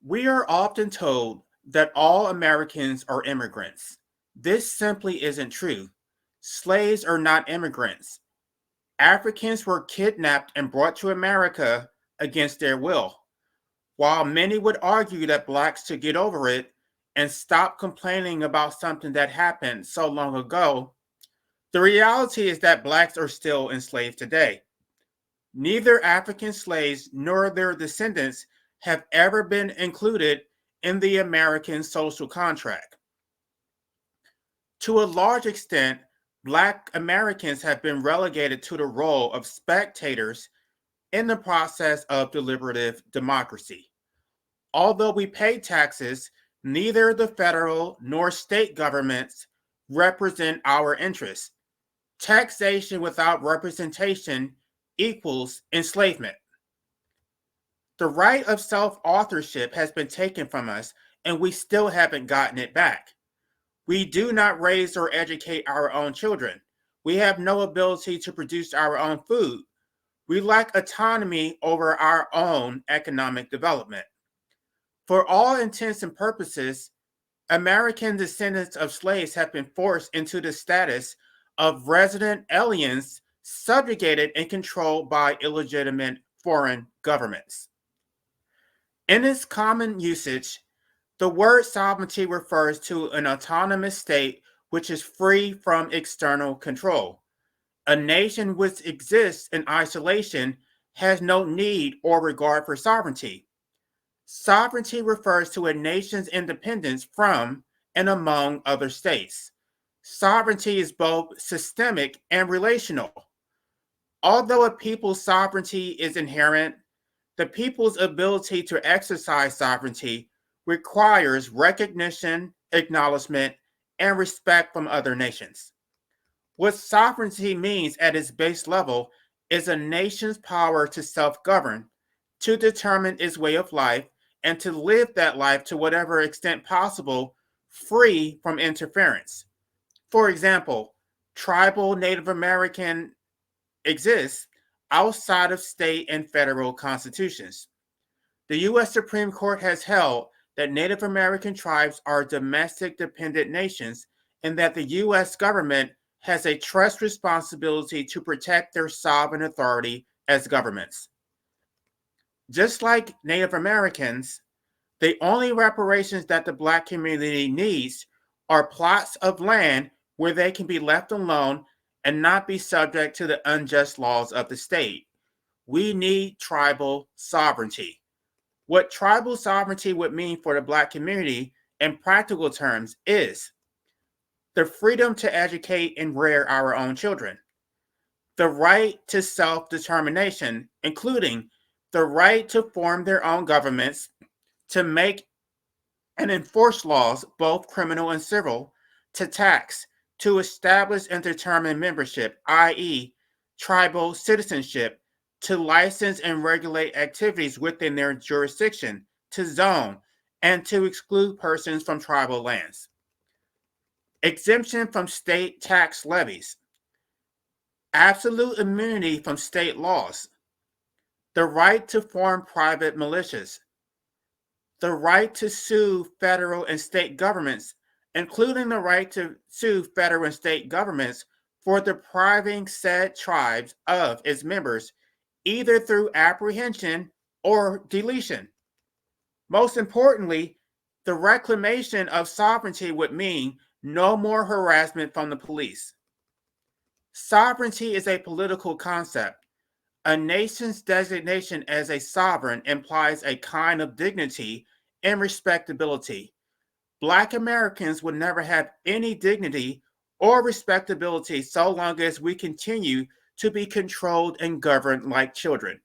We are often told that all Americans are immigrants. This simply isn't true. Slaves are not immigrants. Africans were kidnapped and brought to America against their will. While many would argue that blacks should get over it and stop complaining about something that happened so long ago, the reality is that blacks are still enslaved today. Neither African slaves nor their descendants have ever been included in the American social contract. To a large extent, Black Americans have been relegated to the role of spectators in the process of deliberative democracy. Although we pay taxes, neither the federal nor state governments represent our interests. Taxation without representation equals enslavement. The right of self authorship has been taken from us, and we still haven't gotten it back. We do not raise or educate our own children. We have no ability to produce our own food. We lack autonomy over our own economic development. For all intents and purposes, American descendants of slaves have been forced into the status of resident aliens subjugated and controlled by illegitimate foreign governments. In its common usage, the word sovereignty refers to an autonomous state which is free from external control. A nation which exists in isolation has no need or regard for sovereignty. Sovereignty refers to a nation's independence from and among other states. Sovereignty is both systemic and relational. Although a people's sovereignty is inherent, the people's ability to exercise sovereignty requires recognition, acknowledgement, and respect from other nations. What sovereignty means at its base level is a nation's power to self govern, to determine its way of life, and to live that life to whatever extent possible, free from interference. For example, tribal Native American exists outside of state and federal constitutions. The U.S. Supreme Court has held that Native American tribes are domestic dependent nations and that the U.S. government has a trust responsibility to protect their sovereign authority as governments. Just like Native Americans, the only reparations that the Black community needs are plots of land where they can be left alone and not be subject to the unjust laws of the state. We need tribal sovereignty. What tribal sovereignty would mean for the Black community in practical terms is the freedom to educate and rear our own children, the right to self-determination, including the right to form their own governments, to make and enforce laws, both criminal and civil, to tax, to establish and determine membership, i.e., tribal citizenship, to license and regulate activities within their jurisdiction, to zone, and to exclude persons from tribal lands. Exemption from state tax levies, absolute immunity from state laws, the right to form private militias, the right to sue federal and state governments, including the right to sue federal and state governments for depriving said tribes of its members, either through apprehension or deletion. Most importantly, the reclamation of sovereignty would mean no more harassment from the police. Sovereignty is a political concept. A nation's designation as a sovereign implies a kind of dignity and respectability. Black Americans would never have any dignity or respectability so long as we continue to be controlled and governed like children.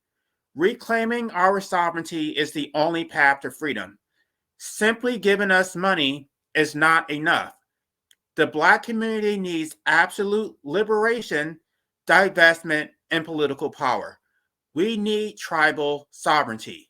Reclaiming our sovereignty is the only path to freedom. Simply giving us money is not enough. The Black community needs absolute liberation, divestment, and political power. We need tribal sovereignty.